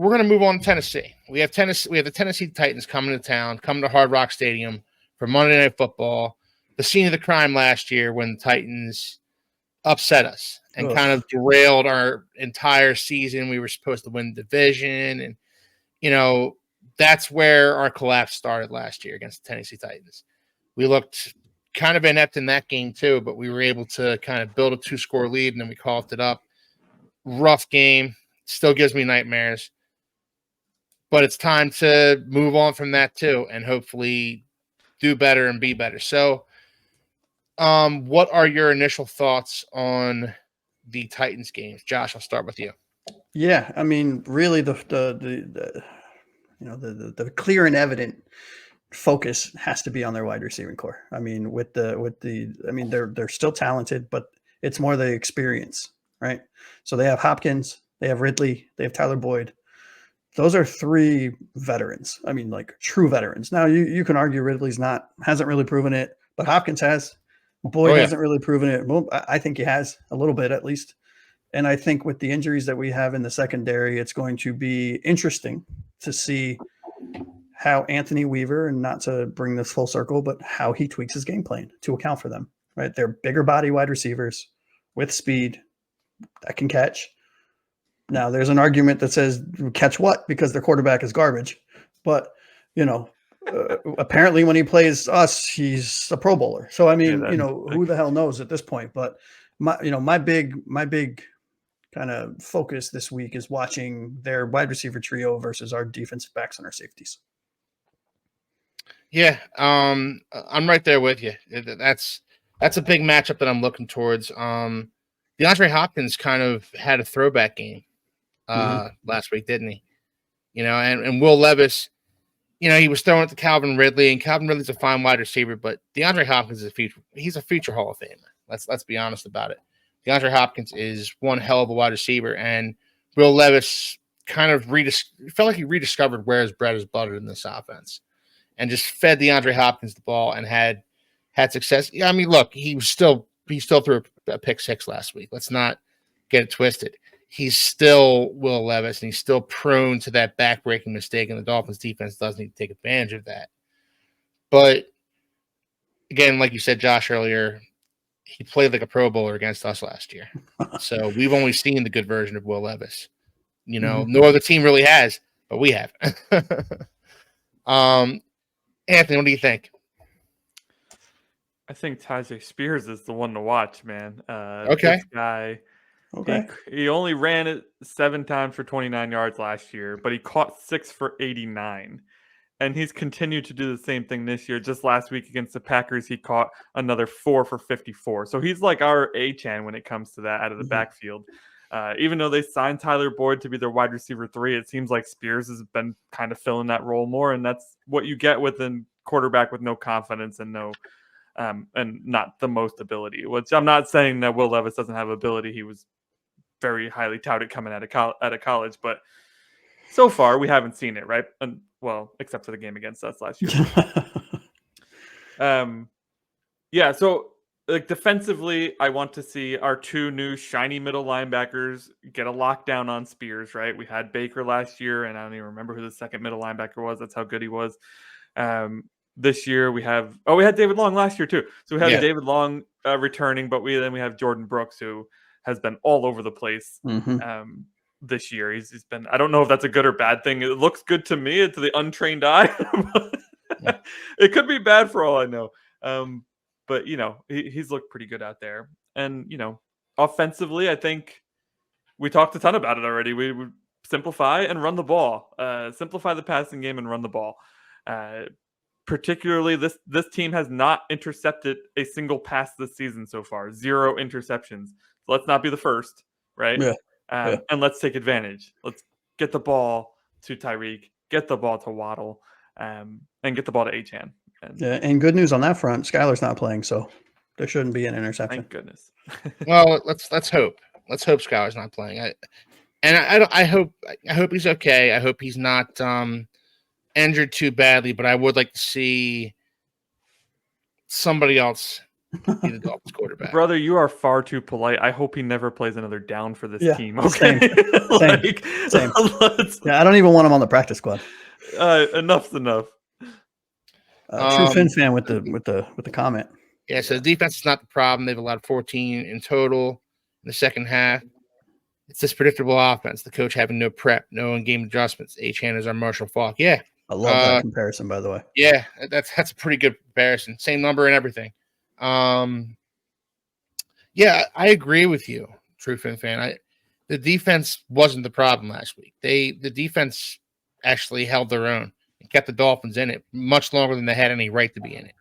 we're going to move on to Tennessee. We have the Tennessee Titans coming to town, coming to Hard Rock Stadium for Monday Night Football, the scene of the crime last year when the Titans upset us and kind of derailed our entire season. We were supposed to win the division, and that's where our collapse started last year against the Tennessee Titans. We looked kind of inept in that game too, but we were able to kind of build a 2-score lead, and then we coughed it up. Rough game. Still gives me nightmares. But it's time to move on from that too and hopefully do better and be better. So what are your initial thoughts on the Titans games? Josh, I'll start with you. Yeah, I mean, really the clear and evident focus has to be on their wide receiving core. I mean, they're still talented, but it's more the experience, right? So they have Hopkins, they have Ridley, they have Tyler Boyd. Those are 3 veterans. I mean, like true veterans. Now you can argue Ridley's hasn't really proven it, but Hopkins has. Boyd hasn't really proven it. Well, I think he has a little bit at least. And I think with the injuries that we have in the secondary, it's going to be interesting to see how Anthony Weaver, and not to bring this full circle, but how he tweaks his game plan to account for them, right? They're bigger body wide receivers with speed that can catch. Now, there's an argument that says catch what? Because their quarterback is garbage. But, apparently when he plays us, he's a Pro Bowler. So, I mean, who the hell knows at this point? But, my big kind of focus this week is watching their wide receiver trio versus our defensive backs and our safeties. Yeah, I'm right there with you. That's a big matchup that I'm looking towards. DeAndre Hopkins kind of had a throwback game last week, didn't he? And Will Levis, he was throwing it to Calvin Ridley, and Calvin Ridley's a fine wide receiver, but DeAndre Hopkins is he's a future Hall of Famer. Let's be honest about it. DeAndre Hopkins is one hell of a wide receiver, and Will Levis kind of felt like he rediscovered where his bread is buttered in this offense, and just fed DeAndre Hopkins the ball and had success. Yeah, I mean, look, he still threw a pick 6 last week. Let's not get it twisted. He's still Will Levis, and he's still prone to that backbreaking mistake, and the Dolphins defense does need to take advantage of that. But again, like you said, Josh, earlier, he played like a Pro Bowler against us last year. So we've only seen the good version of Will Levis. No other team really has, but we have. Anthony, what do you think? I think Tyjae Spears is the one to watch, man. Okay. This guy, okay. He only ran it 7 times for 29 yards last year, but he caught 6 for 89. And he's continued to do the same thing this year. Just last week against the Packers, he caught another 4 for 54. So he's like our A-chan when it comes to that out of the backfield. Even though they signed Tyler Boyd to be their wide receiver 3, it seems like Spears has been kind of filling that role more. And that's what you get with a quarterback with no confidence and and not the most ability. Which I'm not saying that Will Levis doesn't have ability. He was very highly touted coming out of college, but so far we haven't seen it, right? And well, except for the game against us last year. Yeah. So like defensively, I want to see our 2 new shiny middle linebackers get a lockdown on Spears, right? We had Baker last year, and I don't even remember who the second middle linebacker was. That's how good he was. This year we had David Long last year too. So we have David Long returning, but we have Jordan Brooks, who has been all over the place this year. He's been, I don't know if that's a good or bad thing. It looks good to me, to the untrained eye. It could be bad for all I know. But he's looked pretty good out there. And offensively, I think we talked a ton about it already. We would simplify and run the ball. Simplify the passing game and run the ball. Particularly, this team has not intercepted a single pass this season so far. 0 interceptions. So let's not be the first, right? Yeah. And let's take advantage. Let's get the ball to Tyreek, get the ball to Waddle, and get the ball to Achane. And good news on that front, Skylar's not playing, so there shouldn't be an interception. Thank goodness. Well, let's hope. Let's hope Skylar's not playing. I hope he's okay. I hope he's not injured too badly, but I would like to see somebody else be the Dolphins quarterback. Brother, you are far too polite. I hope he never plays another down for this Yeah, team. Okay, same. Let's, Yeah, I don't even want him on the practice squad. Enough's enough. True Finn fan with the comment. Yeah, so the defense is not the problem. They've allowed 14 in total in the second half. It's this predictable offense. The coach having no prep, no in-game adjustments. Achane is our Marshall Faulk. Yeah, I love that comparison, by the way. yeah, that's a pretty good comparison. Same number and everything. Yeah, I agree with you, True Finn fan. The defense wasn't the problem last week. The defense actually held their own and kept the Dolphins in it much longer than they had any right to be in it.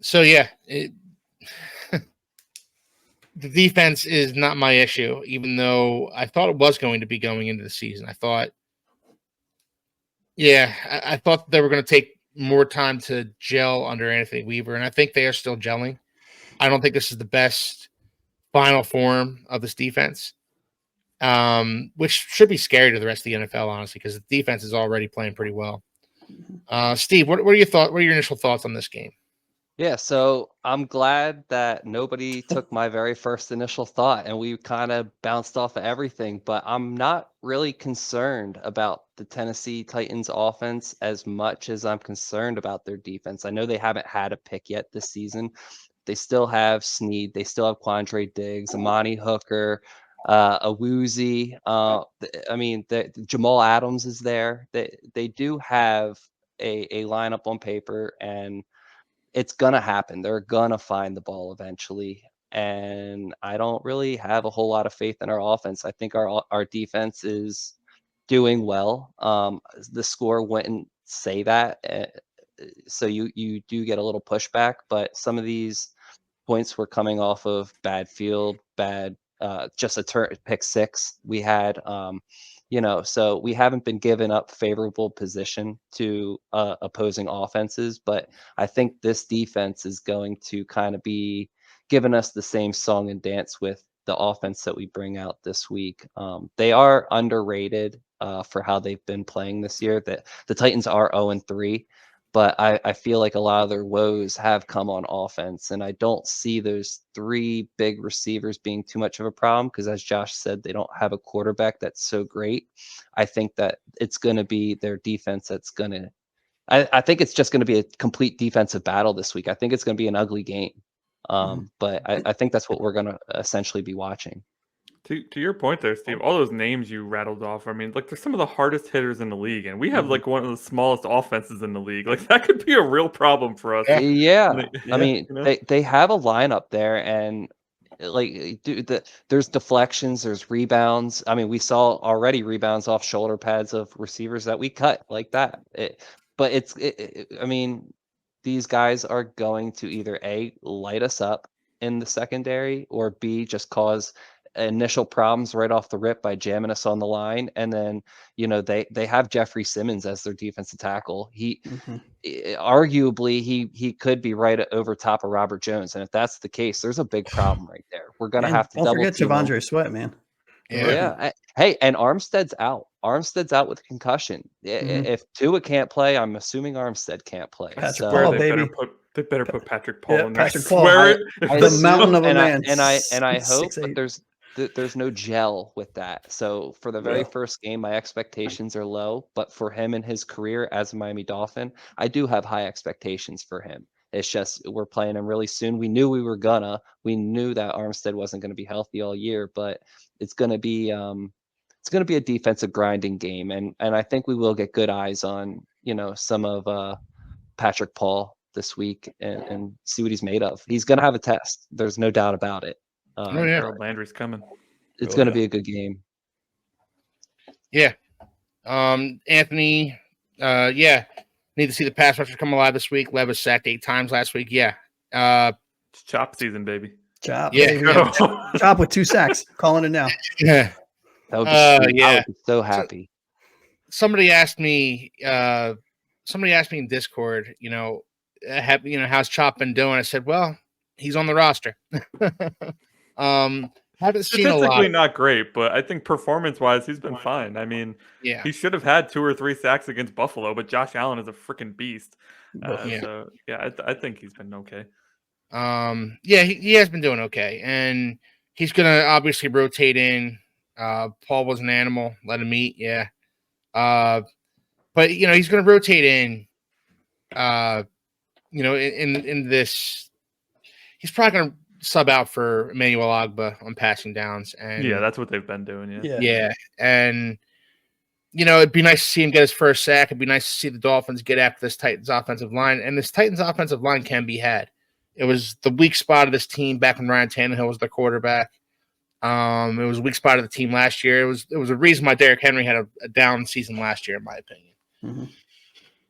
So yeah, the defense is not my issue, even though I thought it was going to be going into the season. I thought they were going to take more time to gel under Anthony Weaver, and I think they are still gelling. I don't think this is the best final form of this defense, which should be scary to the rest of the NFL, honestly, because the defense is already playing pretty well. Steve, what are your thoughts? What are your initial thoughts on this game? Yeah, so I'm glad that nobody took my very first initial thought and we kind of bounced off of everything, but I'm not really concerned about the Tennessee Titans offense as much as I'm concerned about their defense. I know they haven't had a pick yet this season. They still have Snead, they still have Quandre Diggs, Amani Hooker, Awuzie. Jamal Adams is there. They do have a lineup on paper, and it's gonna happen. They're gonna find the ball eventually, and I don't really have a whole lot of faith in our offense. I think our defense is doing well. The score wouldn't say that, so you do get a little pushback, but some of these points were coming off of bad field, just a pick six we had. So we haven't been given up favorable position to opposing offenses, but I think this defense is going to kind of be giving us the same song and dance with the offense that we bring out this week. They are underrated for how they've been playing this year. That the Titans are 0-3, but I feel like a lot of their woes have come on offense, and I don't see those three big receivers being too much of a problem because, as Josh said, they don't have a quarterback that's so great. I think that it's going to be their defense that's going to – I think it's just going to be a complete defensive battle this week. I think it's going to be an ugly game, but I think that's what we're going to essentially be watching. To your point there, Steve, all those names you rattled off, I mean, like, they're some of the hardest hitters in the league, and we have like one of the smallest offenses in the league. Like, that could be a real problem for us. Yeah. I mean, you know? they have a lineup there, and like, there's deflections, there's rebounds. I mean, we saw already rebounds off shoulder pads of receivers that we cut like that. I mean, these guys are going to either A, light us up in the secondary, or B, just cause initial problems right off the rip by jamming us on the line. And then, they have Jeffrey Simmons as their defensive tackle. Arguably he could be right over top of Robert Jones. And if that's the case, there's a big problem right there. We're going to have to don't double forget team Javondre Sweat, man. Yeah. Hey, and Armstead's out. Armstead's out with concussion. If Tua can't play, I'm assuming Armstead can't play. Patrick Paul, baby. They better put Patrick Paul in there. Patrick Paul, The mountain of a man. And I hope, but there's no gel with that. So for the very first game, my expectations are low. But for him and his career as a Miami Dolphin, I do have high expectations for him. It's just we're playing him really soon. We knew we knew that Armstead wasn't going to be healthy all year, but it's going to be a defensive grinding game, and I think we will get good eyes on some of Patrick Paul this week and see what he's made of. He's going to have a test. There's no doubt about it. Harold Landry's coming. It's going to be a good game. Yeah. Anthony, need to see the pass rusher come alive this week. Levis sacked 8 times last week. Yeah. It's chop season, baby. Chop, yeah. baby. Chop with 2 sacks. Calling it now. Yeah. That would be sweet. I would be so happy. Somebody asked me in Discord, how's Chop been doing? I said, well, he's on the roster. Haven't seen a lot. Statistically not great, but I think performance-wise, he's been fine. I mean, Yeah. he should have had 2 or 3 sacks against Buffalo, but Josh Allen is a freaking beast. Yeah. So yeah, I think he's been okay. Yeah, he has been doing okay, and he's gonna obviously rotate in. Paul was an animal, let him eat, yeah. But he's gonna rotate in. In this, he's probably gonna sub out for Emmanuel Ogbah on passing downs, and Yeah, that's what they've been doing. yeah, and it'd be nice to see him get his first sack. It'd be nice to see the Dolphins get after this Titans offensive line, and this Titans offensive line can be had. It was the weak spot of this team back when Ryan Tannehill was the quarterback. It was a weak spot of the team last year. It was a reason why Derrick Henry had a down season last year, in my opinion. Mm-hmm.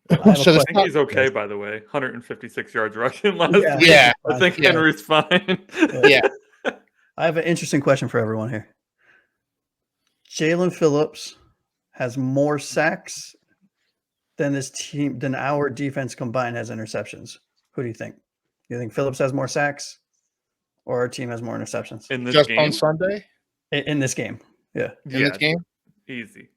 I think he's okay, by the way. 156 yards rushing last week. Yeah, I think Henry's fine. Yeah. I have an interesting question for everyone here. Jalen Phillips has more sacks than our defense combined has interceptions. Who do you think? You think Phillips has more sacks, or our team has more interceptions In this Just game? on Sunday? in this game? Yeah, In this game? Easy.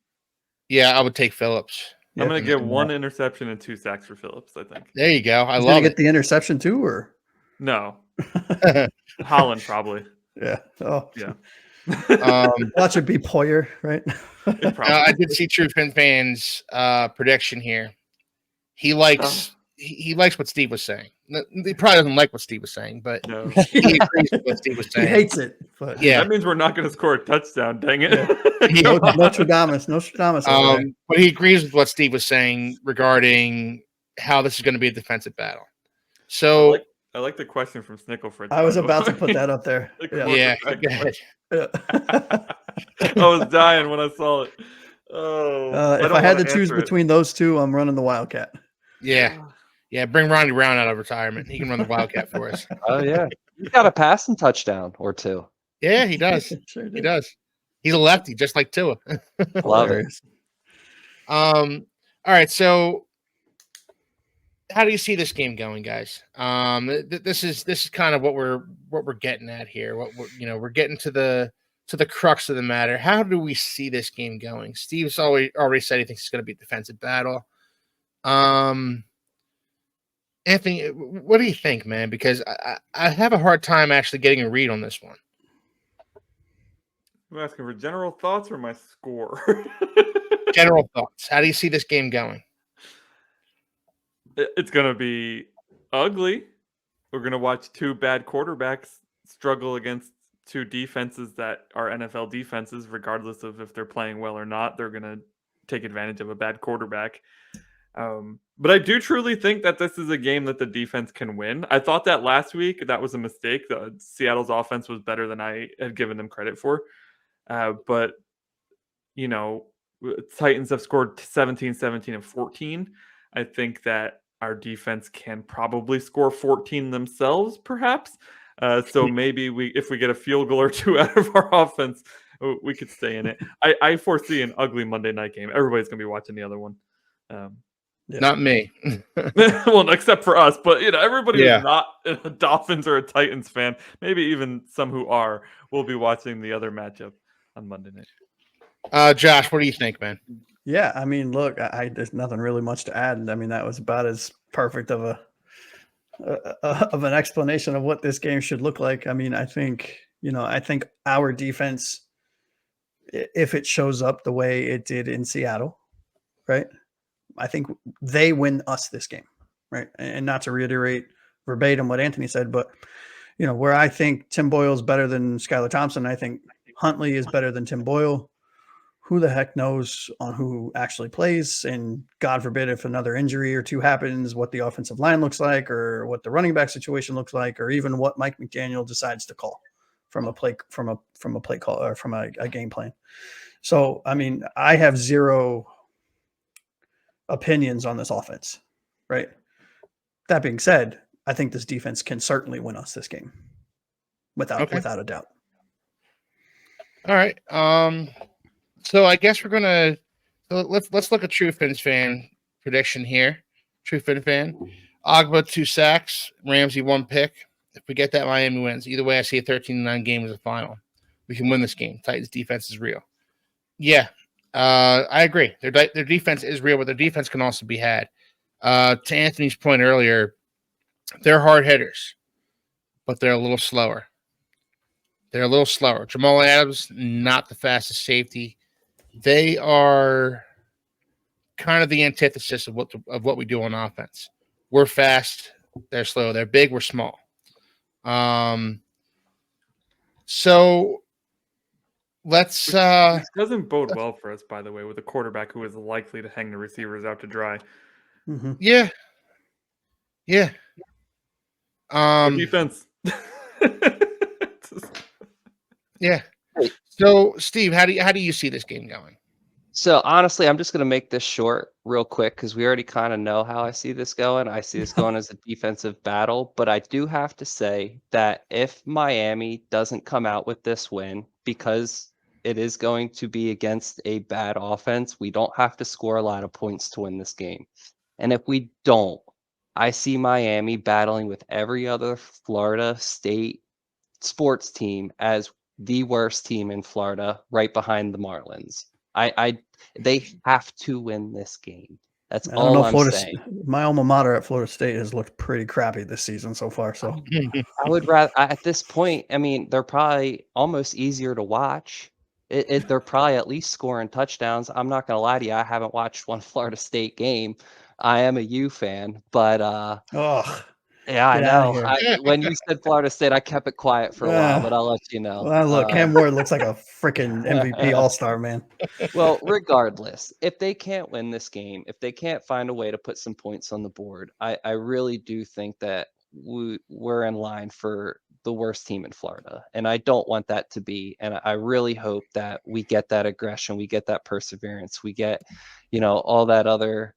Yeah, I would take Phillips. I'm going to get in 1 interception and 2 sacks for Phillips, I think. There you go. I He's love gonna it. get the interception too, or No. Holland, probably. yeah. Oh, Yeah. watch it be Poyer, right? I did see True Fin Fans' prediction here. He likes he likes what Steve was saying. He probably doesn't like what Steve was saying, but No. he agrees with what Steve was He saying. hates it, but Yeah. That means we're not going to score a touchdown, dang it. Nostradamus over there. But he agrees with what Steve was saying regarding how this is going to be a defensive battle. So I like the question from Snickleford. I was about to put that up there. yeah, go ahead. I was dying when I saw it. Oh, If I had to choose between those two, I'm running the Wildcat. Yeah, bring Ronnie Brown out of retirement. He can run the Wildcat for us. Oh yeah, he's got a passing touchdown or 2. Yeah, he does. Sure He did. does. He's a lefty, just like Tua. Love it. All right, so how do you see this game going, guys? This is kind of what we're getting at here. We're getting to the crux of the matter. How do we see this game going? Steve's already said he thinks it's going to be a defensive battle. Anthony, what do you think, man? Because I have a hard time actually getting a read on this one. I'm asking for general thoughts or my score. General thoughts. How do you see this game going? It's going to be ugly. We're going to watch 2 bad quarterbacks struggle against 2 defenses that are NFL defenses, regardless of if they're playing well or not. They're going to take advantage of a bad quarterback. But I do truly think that this is a game that the defense can win. I thought that last week. That was a mistake. Seattle's offense was better than I had given them credit for. But, Titans have scored 17, 17, and 14. I think that our defense can probably score 14 themselves, perhaps. So maybe if we get a field goal or 2 out of our offense, we could stay in it. I foresee an ugly Monday night game. Everybody's going to be watching the other one. Not me. Well, except for us, but everybody who's not a Dolphins or a Titans fan, maybe even some who are, will be watching the other matchup on Monday night. Josh, what do you think, man? Yeah, I mean, look, there's nothing really much to add. I mean, that was about as perfect of an explanation of what this game should look like. I mean, I think our defense, if it shows up the way it did in Seattle, right? I think they win us this game, right? And not to reiterate verbatim what Anthony said, but where I think Tim Boyle is better than Skylar Thompson, I think Huntley is better than Tim Boyle. Who the heck knows on who actually plays? And God forbid if another injury or 2 happens, what the offensive line looks like, or what the running back situation looks like, or even what Mike McDaniel decides to call from a play call or from a game plan. So, I mean, I have zero opinions on this offense, right? That being said, I think this defense can certainly win us this game without a doubt. All right. So I guess we're gonna let's look at True Fins fan prediction here. True Fin fan, Ogbah 2 sacks, Ramsey 1 pick. If we get that, Miami wins. Either way, I see a 13-9 game as a final. we can win this game. Titans defense is real. Yeah, I agree. Their defense is real, but their defense can also be had. To Anthony's point earlier, they're hard hitters, but they're a little slower. Jamal Adams, not the fastest safety. They are kind of the antithesis of what we do on offense. We're fast, they're slow. They're big, we're small. So let's. This doesn't bode well for us, by the way, with a quarterback who is likely to hang the receivers out to dry. Mm-hmm. Yeah. Defense. Yeah. So, Steve, how do you see this game going? So honestly, I'm just going to make this short real quick because we already kind of know how I see this going. I see this going as a defensive battle, but I do have to say that if Miami doesn't come out with this win, because it is going to be against a bad offense, we don't have to score a lot of points to win this game. And if we don't, I see Miami battling with every other Florida State sports team as the worst team in Florida, right behind the Marlins. They have to win this game. That's all I'm saying. My alma mater at Florida State has looked pretty crappy this season so far. So I would rather at this point. I mean, they're probably almost easier to watch. They're probably at least scoring touchdowns. I'm not gonna lie to you. I haven't watched one Florida State game. I am a U fan, but yeah, I get outta know. here. When you said Florida State, I kept it quiet for a while, but I'll let you know. Well, look, Cam Ward looks like a freaking MVP All-Star, man. Well, regardless, if they can't win this game, if they can't find a way to put some points on the board, I really do think that we're in line for the worst team in Florida. And I don't want that to be. And I really hope that we get that aggression, we get that perseverance, we get, all that other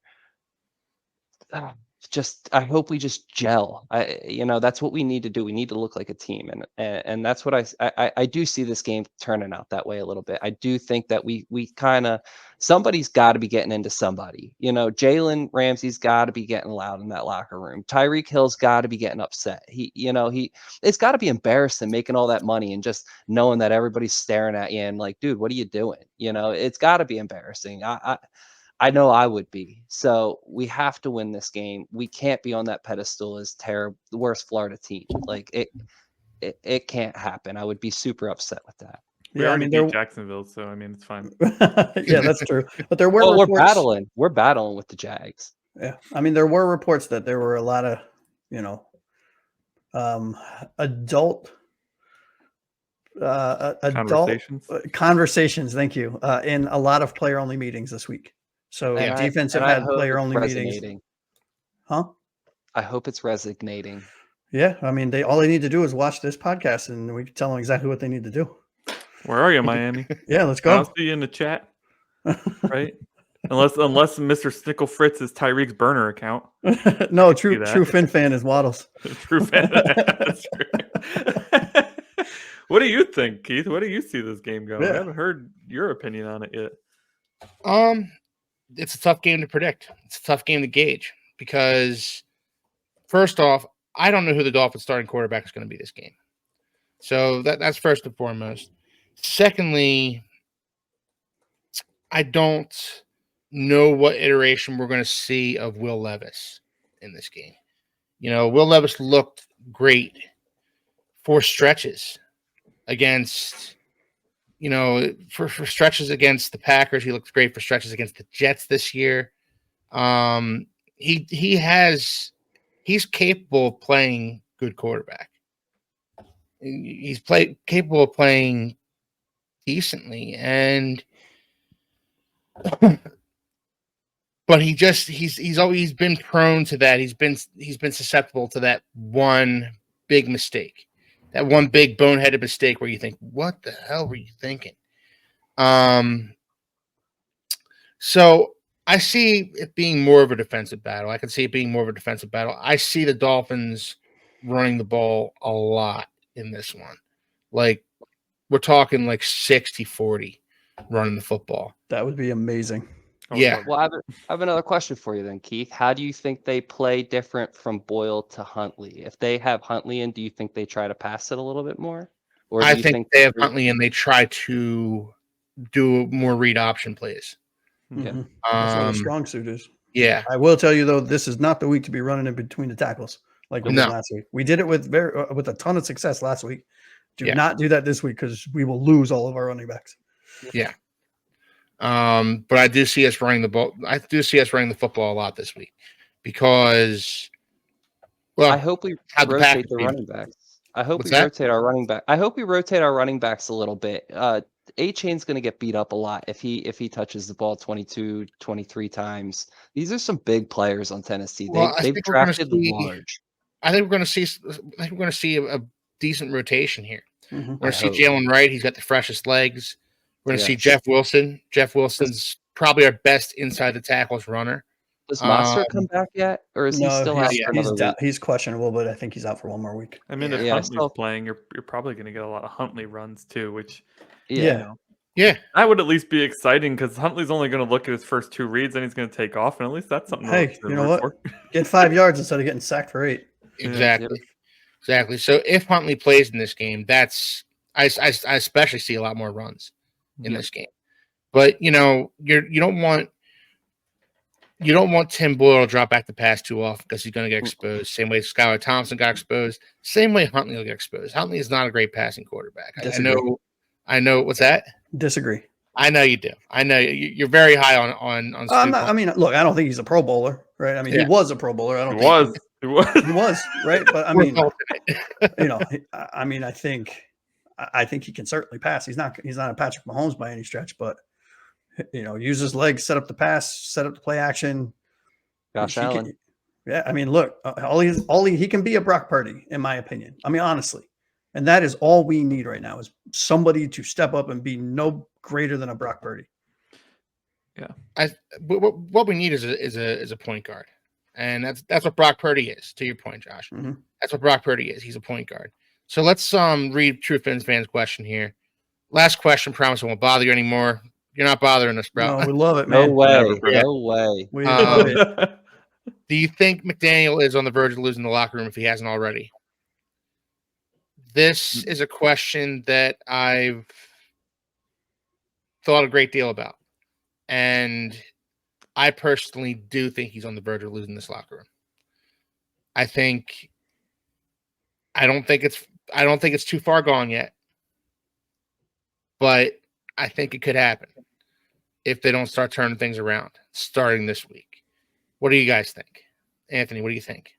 I hope we just gel. That's what we need to do. We need to look like a team, and that's what I do see this game turning out that way a little bit. I do think that we kind of somebody's got to be getting into somebody. Jalen Ramsey's got to be getting loud in that locker room. Tyreek Hill's got to be getting upset. It's got to be embarrassing making all that money and just knowing that everybody's staring at you and like, dude, what are you doing? It's got to be embarrassing. I know I would be. So we have to win this game. We can't be on that pedestal as the worst Florida team. Like it can't happen. I would be super upset with that. We already beat Jacksonville, so I mean it's fine. Yeah, that's true. But there were reports. We're battling with the Jags. Yeah, I mean there were reports that there were a lot of adult conversations. Thank you. In a lot of player only meetings this week. So defense have had player only meetings. Huh? I hope it's resonating. Yeah, I mean all they need to do is watch this podcast, and we can tell them exactly what they need to do. Where are you, Miami? Yeah, let's go. I'll see you in the chat. Right? Unless Mr. Snickle Fritz is Tyreek's burner account. No, true Fin fan is Waddles. True fan. That's true. What do you think, Keith? What do you see this game going? I haven't heard your opinion on it yet. It's a tough game to predict. It's a tough game to gauge because, first off, I don't know who the Dolphins starting quarterback is going to be this game. So that's first and foremost. Secondly, I don't know what iteration we're going to see of Will Levis in this game. Will Levis looked great for stretches against, for stretches against the Packers. He looked great for stretches against the Jets this year. He's capable of playing good quarterback. He's capable of playing decently, but he's always been prone to that. He's been susceptible to that one big mistake, that one big boneheaded mistake where you think, what the hell were you thinking? So I see it being more of a defensive battle. I can see it being more of a defensive battle. I see the Dolphins running the ball a lot in this one. Like, we're talking like 60-40 running the football. That would be amazing. Yeah. Well, I have another question for you then, Keith. How do you think they play different from Boyle to Huntley? If they have Huntley in, do you think they try to pass it a little bit more? Or do I you think they have they're- Huntley and they try to do more read option plays. Yeah. Mhm. That's where the Um, strong suit is. yeah, I will tell you though, this is not the week to be running in between the tackles like we did No. last week. We did it with with a ton of success last week. Do Yeah. not do that this week because we will lose all of our running backs. yeah. But I do see us running the ball. I do see us running the football a lot this week because, well, I hope we how the rotate Packers the beat 'em. running backs. I hope What's we that? rotate our running back. I hope we rotate our running backs a little bit. A-Chain's going to get beat up a lot if he touches the ball 22, 23 times. These are some big players on Tennessee. Well, I They've think we're gonna drafted see- large. I think we're going to see. I think we're going to see a decent rotation here. Mhm. We're going to see hope. Jalen Wright. He's got the freshest legs. We're going to see Yes. Jeff Wilson. Jeff Wilson's probably our best inside the tackles runner. Does Monster Um, come back yet, or is he No, still out he's, for he's, another week? he's questionable, but I think he's out for one more week. I mean, Yeah. if Yeah, I Huntley's saw- playing, you're probably going to get a lot of Huntley runs too, which Yeah. Yeah, that would at least be exciting because Huntley's only going to look at his first 2 reads and he's going to take off, and at least that's something. Hey, to you know root what? for. Get 5 yards instead of getting sacked for 8. exactly. Exactly. So if Huntley plays in this game, I especially see a lot more runs in Yeah. this game. But you don't want Tim Boyle to drop back the pass too often because he's going to get exposed. Same way Skylar Thompson got exposed. Same way Huntley will get exposed. Huntley is not a great passing quarterback. I know. What's that? Disagree. I know you do. I know you're very high on. I'm not, I mean, look, I don't think he's a Pro Bowler, right? I mean, Yeah. he was a Pro Bowler. I He don't was. think He was. he was, right? But I We're mean, both in it. I think he can certainly pass. He's not a Patrick Mahomes by any stretch, but use his legs, set up the pass, set up the play action. Josh He can- Allen. yeah, I mean, look, he can be a Brock Purdy, in my opinion. I mean, honestly, and that is all we need right now is somebody to step up and be no greater than a Brock Purdy. What we need is a point guard, and that's what Brock Purdy is. To your point, Josh, Mhm. that's what Brock Purdy is. He's a point guard. So let's read True Fins fans' question here. Last question. Promise I won't bother you anymore. You're not bothering us, bro. No, we love it, No man. way. Never. Yeah. No way. We love it. Do you think McDaniel is on the verge of losing the locker room if he hasn't already? This is a question that I've thought a great deal about. And I personally do think he's on the verge of losing this locker room. I don't think it's too far gone yet. But I think it could happen if they don't start turning things around starting this week. What do you guys think? Anthony, what do you think?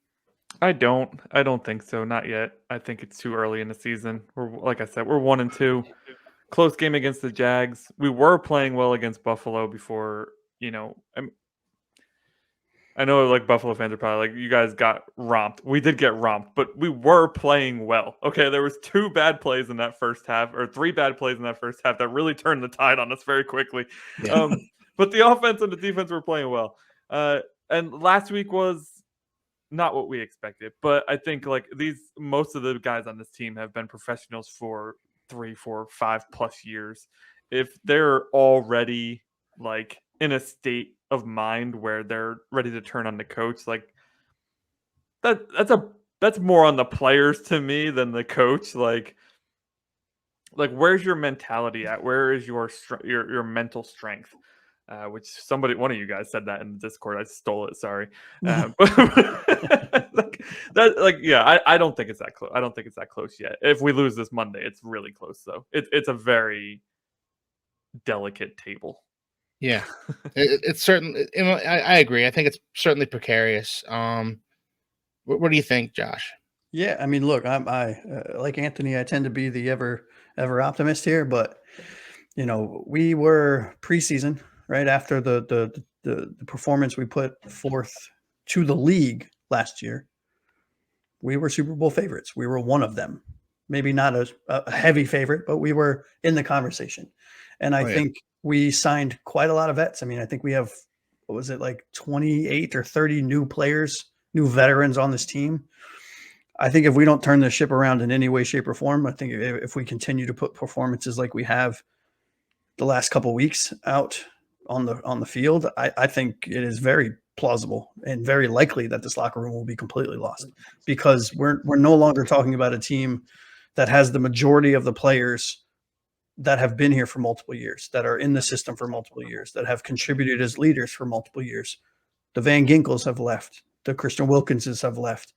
I don't think so. Not yet. I think it's too early in the season. Like I said, we're 1-2. Close game against the Jags. We were playing well against Buffalo before, I know like Buffalo fans are probably like, you guys got romped. We did get romped, but we were playing well. Okay, there was 2 bad plays in that first half, or 3 bad plays in that first half that really turned the tide on us very quickly. Yeah. But the offense and the defense were playing well. And last week was not what we expected. But I think like most of the guys on this team have been professionals for 3, 4, 5+ years. If they're already like in a state of mind where they're ready to turn on the coach, like that's more on the players to me than the coach. Like where's your mentality at? Where is your mental strength? Which one of you guys said that in the Discord. I stole it. Sorry. I don't think it's that close. I don't think it's that close yet. If we lose this Monday, it's really close though. It's a very delicate table. Yeah, it's certainly. I agree. I think it's certainly precarious. What do you think, Josh? Yeah, I mean, look, I like Anthony. I tend to be the ever optimist here, but we were preseason right after the performance we put forth to the league last year. We were Super Bowl favorites. We were one of them. Maybe not a heavy favorite, but we were in the conversation. And I think we signed quite a lot of vets. I mean, I think we have, what was it, like 28 or 30 new players, new veterans on this team. I think if we don't turn the ship around in any way, shape, or form, I think if we continue to put performances like we have the last couple of weeks out on the field, I think it is very plausible and very likely that this locker room will be completely lost, because we're no longer talking about a team that has the majority of the players that have been here for multiple years, that are in the system for multiple years, that have contributed as leaders for multiple years. The Van Ginkels have left. The Christian Wilkinses have left.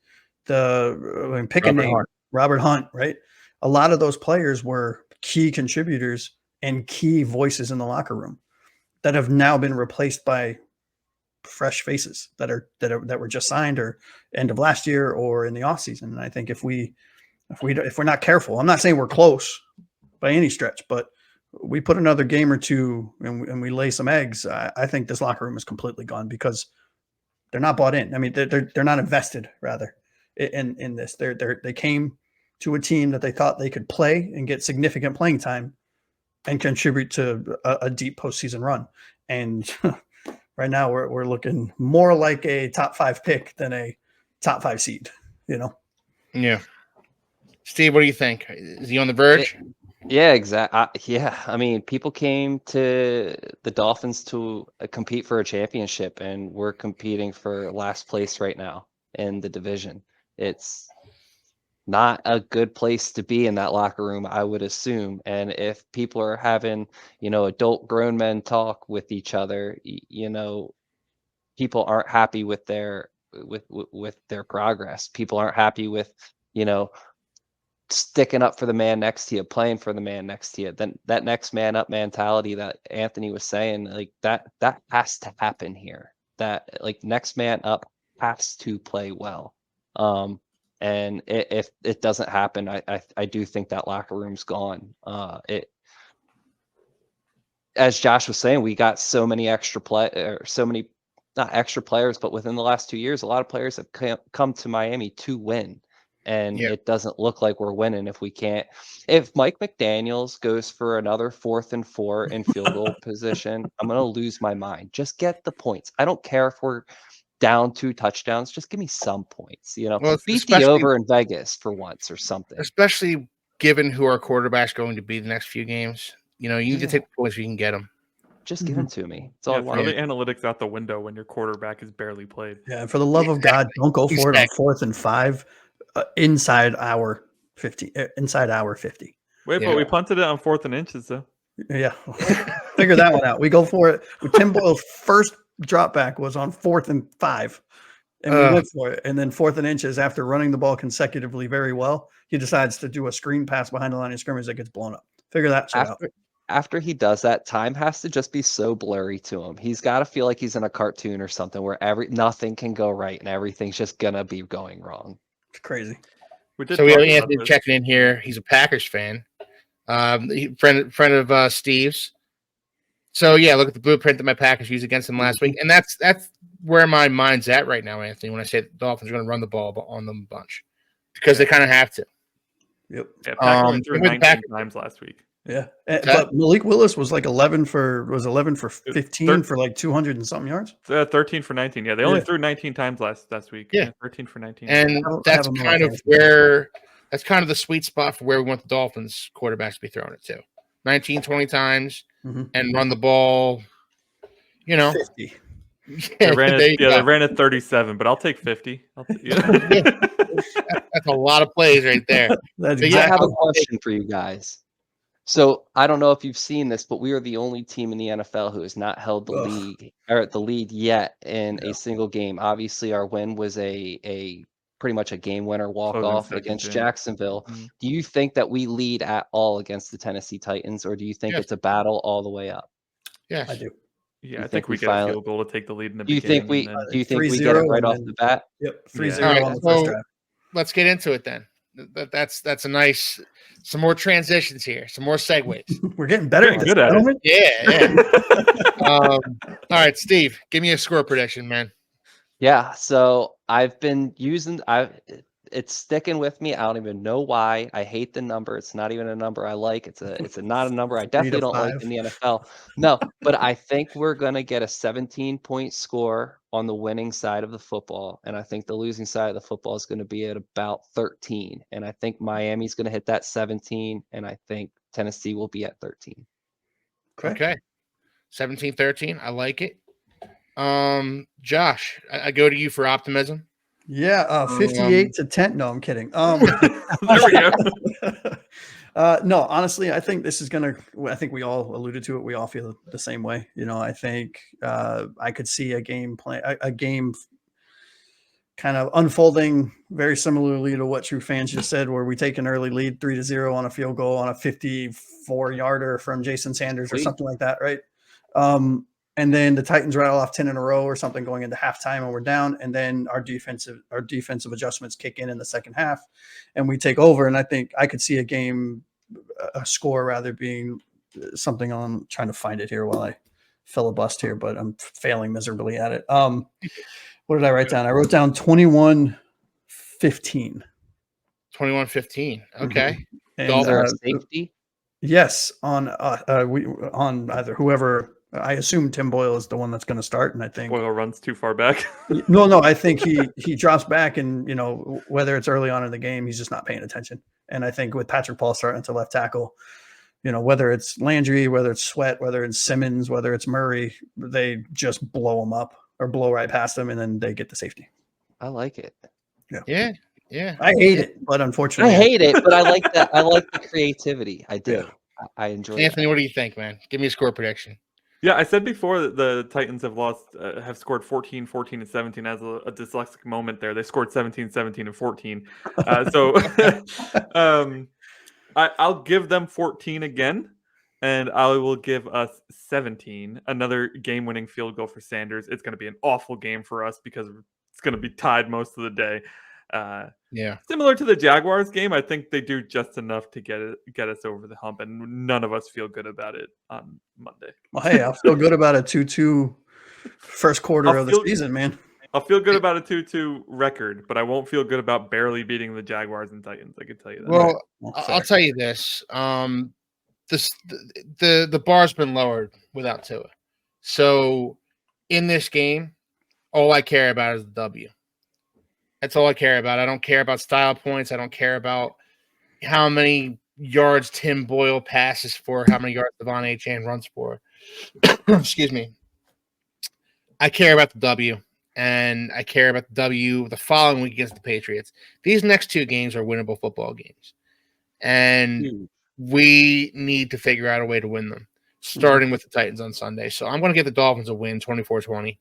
Pick a name, Robert Hunt, right? A lot of those players were key contributors and key voices in the locker room that have now been replaced by fresh faces that were just signed or end of last year or in the offseason. And I think if we're not careful, I'm not saying we're close by any stretch, but we put another game or two and we lay some eggs, I think this locker room is completely gone because they're not bought in. I mean, they're not invested rather in this. They came to a team that they thought they could play and get significant playing time and contribute to a deep postseason run. And right now we're looking more like a top 5 pick than a top 5 seed, Yeah. Steve, what do you think? Is he on the verge? Yeah, exactly. Yeah, I mean, people came to the Dolphins to compete for a championship, and we're competing for last place right now in the division. It's not a good place to be in that locker room, I would assume. And if people are having, adult grown men talk with each other, people aren't happy with their progress. People aren't happy with, sticking up for the man next to you, playing for the man next to you. Then that next man up mentality that Anthony was saying, like that has to happen here. That like next man up has to play well. And if it doesn't happen, I do think that locker room's gone. As Josh was saying, we got so many not extra players, but within the last 2 years, a lot of players have come to Miami to win. And it doesn't look like we're winning if Mike McDaniels goes for another 4th and 4 in field goal position, I'm going to lose my mind. Just get the points. I don't care if we're down 2 touchdowns. Just give me some points, Well, beat the over in Vegas for once or something. Especially given who our quarterback's going to be the next few games. You need to take the points so you can get them. Just give them to me. It's all I want. Throw the analytics out the window when your quarterback is barely played. Yeah, and for the love of God, don't go for it on 4th and 5 inside hour 50. Wait, but we punted it on 4th and inches, though. Yeah, figure that one out. We go for it. Tim Boyle's first drop back was on 4th and 5, and we went for it. And then 4th and inches, after running the ball consecutively very well, he decides to do a screen pass behind the line of scrimmage that gets blown up. Figure that shit out. After he does that, time has to just be so blurry to him. He's got to feel like he's in a cartoon or something where nothing can go right and everything's just gonna be going wrong. It's crazy. So we have Anthony checking in here. He's a Packers fan, friend of Steve's. So yeah, look at the blueprint that my Packers used against them last week, and that's where my mind's at right now, Anthony. When I say the Dolphins are going to run the ball on them a bunch because they kind of have to. Yep. Yeah, Packers went through 19 times last week. Yeah, but Malik Willis was like 11 for 15 for like 200 and something yards. 13 for 19. Yeah, they only threw 19 times last week. Yeah, 13 for 19. And that's kind of the sweet spot for where we want the Dolphins quarterbacks to be throwing it to. 19, 20 times and run the ball. 50. Yeah, they ran at 37, but I'll take 50. That's a lot of plays right there. I have a question for you guys. So I don't know if you've seen this, but we are the only team in the NFL who has not held the lead yet in a single game. Obviously, our win was a pretty much a game winner walk off against Jacksonville. Do you think that we lead at all against the Tennessee Titans, or do you think it's a battle all the way up? Yes, I do. Yeah, I think we get a field goal to take the lead in the beginning. Do you think we get it right off the bat? Yep, 3-0 on the first drive. Let's get into it then. That's a nice. Some more transitions here. Some more segues. We're getting better at this. Good at it. Yeah. All right, Steve, give me a score prediction, man. Yeah. So I've been using. It's sticking with me. I don't even know why. I hate the number. It's not even a number I like. It's not a number I definitely don't like in the NFL. No, but I think we're gonna get a 17-point score on the winning side of the football, and I think the losing side of the football is going to be at about 13. And I think Miami's going to hit that 17, and I think Tennessee will be at 13. Okay. 17-13. I like it. Josh, I go to you for optimism. Yeah, 58-10. No, I'm kidding. There we go. No, honestly, I think this is gonna. I think we all alluded to it. We all feel the same way. I think I could see a game kind of unfolding very similarly to what true fans just said, where we take an early lead 3-0 on a field goal on a 54-yarder from Jason Sanders or something like that, right? And then the Titans rattle off 10 in a row or something going into halftime and we're down. And then our defensive adjustments kick in the second half and we take over. And I think I could see a score rather being something on trying to find it here while I filibust here, but I'm failing miserably at it. What did I write down? I wrote down 21-15. 21-15. Okay. And, Is there a safety? Yes, on either whoever. I assume Tim Boyle is the one that's going to start, and I think Boyle runs too far back. No, I think he drops back, and whether it's early on in the game, he's just not paying attention. And I think with Patrick Paul starting to left tackle, whether it's Landry, whether it's Sweat, whether it's Simmons, whether it's Murray, they just blow him up or blow right past him, and then they get the safety. I like it. Yeah. I hate it, but unfortunately, I hate it, but I like that. I like the creativity. I do. Yeah. I enjoy Anthony, that. what do you think, man? Give me a score prediction. Yeah, I said before that the Titans have scored 14, 14, and 17 as a dyslexic moment there. They scored 17, 17, and 14. I'll give them 14 again, and I will give us 17. Another game-winning field goal for Sanders. It's going to be an awful game for us because it's going to be tied most of the day. Similar to the Jaguars game, I think they do just enough to get us over the hump, and none of us feel good about it on Monday. Well, hey, I'll feel good about a 2-2 first quarter of the season, man. I'll feel good about a 2-2 record, but I won't feel good about barely beating the Jaguars and Titans. I can tell you that. Well, I'll tell you this: the bar's been lowered without Tua. So in this game, all I care about is the W. That's all I care about. I don't care about style points. I don't care about how many yards Tim Boyle passes for, how many yards Devon Achane runs for. Excuse me. I care about the W, and I care about the W the following week against the Patriots. These next two games are winnable football games, and we need to figure out a way to win them, starting with the Titans on Sunday. So I'm going to give the Dolphins a win, 24-20.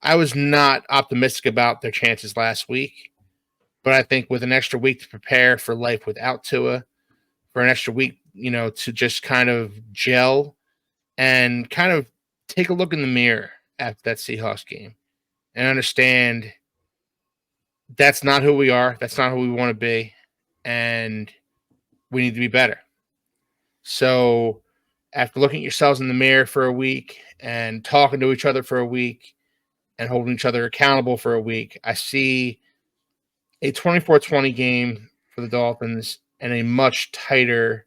I was not optimistic about their chances last week, but I think with an extra week to prepare for life without Tua, for an extra week, to just kind of gel and kind of take a look in the mirror after that Seahawks game and understand that's not who we are. That's not who we want to be. And we need to be better. So after looking at yourselves in the mirror for a week and talking to each other for a week, and holding each other accountable for a week, I see a 24-20 game for the Dolphins and a much tighter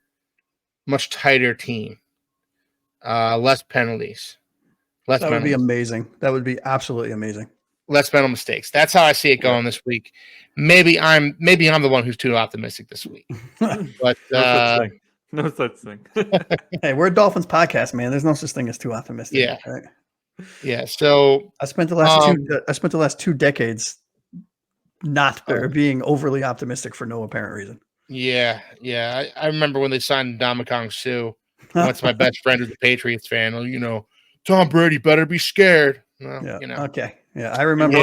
team. Less penalties. That would be amazing. That would be absolutely amazing. Less mental mistakes. That's how I see it going this week. Maybe I'm the one who's too optimistic this week. But no such thing. Hey, we're a Dolphins podcast, man. There's no such thing as too optimistic. Yeah. Right? Yeah, so I spent the last 2 decades not being overly optimistic for no apparent reason. Yeah. I remember when they signed Ndamukong Suh. What's my best friend who's a Patriots fan? Well, Tom Brady better be scared. Well, Okay. Yeah, I remember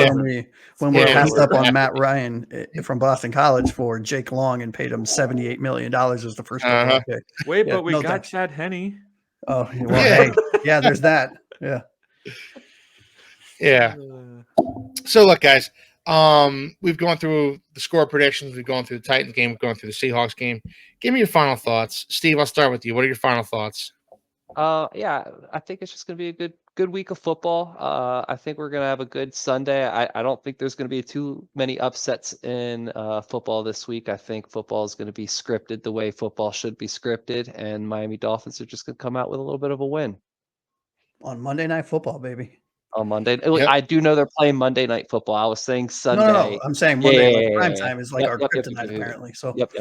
when we passed up on Matt Ryan from Boston College for Jake Long and paid him $78 million as the first overall pick. Wait, but we got Chad Henne. Oh, well, hey, yeah, there's that. Yeah. Yeah. So look, guys, we've gone through the score predictions. We've gone through the Titans game. We've gone through the Seahawks game. Give me your final thoughts. Steve, I'll start with you. What are your final thoughts? Yeah, I think it's just going to be a good week of football. I think we're going to have a good Sunday. I don't think there's going to be too many upsets in football this week. I think football is going to be scripted the way football should be scripted, and Miami Dolphins are just going to come out with a little bit of a win. On Monday Night Football, baby. On Monday. Yep. I do know they're playing Monday Night Football. I was saying Sunday. No. I'm saying Monday. Prime time is like our kryptonite, apparently. So. Yep.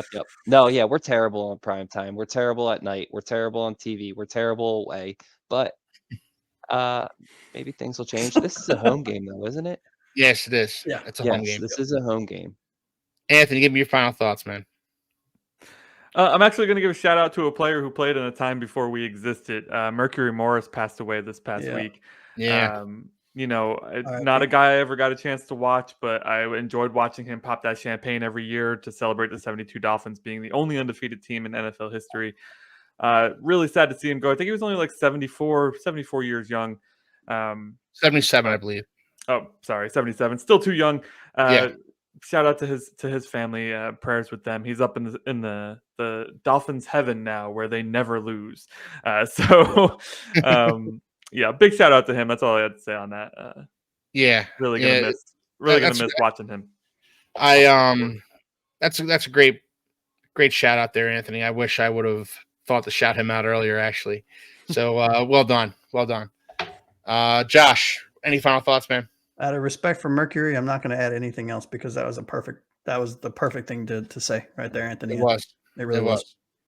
No, yeah, we're terrible on prime time. We're terrible at night. We're terrible on TV. We're terrible away. But maybe things will change. This is a home game, though, isn't it? Yes, it is. Yeah. It's a home Yes, game. this is a home game. Anthony, give me your final thoughts, man. I'm actually going to give a shout out to a player who played in a time before we existed. Mercury Morris passed away this past Yeah. week. Yeah. Not a guy I ever got a chance to watch, but I enjoyed watching him pop that champagne every year to celebrate the 72 Dolphins being the only undefeated team in NFL history. Really sad to see him go. I think he was only like 74 years young. 77, I believe. Oh, sorry, 77. Still too young. Yeah. Shout out to his family. Prayers with them. He's up in the Dolphins heaven now, where they never lose. Yeah, big shout out to him. That's all I had to say on that. Yeah. Really Yeah. gonna That's- miss watching him. That's a great shout out there, Anthony. I wish I would have thought to shout him out earlier, actually. So well done. Josh, any final thoughts, man? Out of respect for Mercury, I'm not going to add anything else because that was the perfect thing to say right there, Anthony. It was. It really was.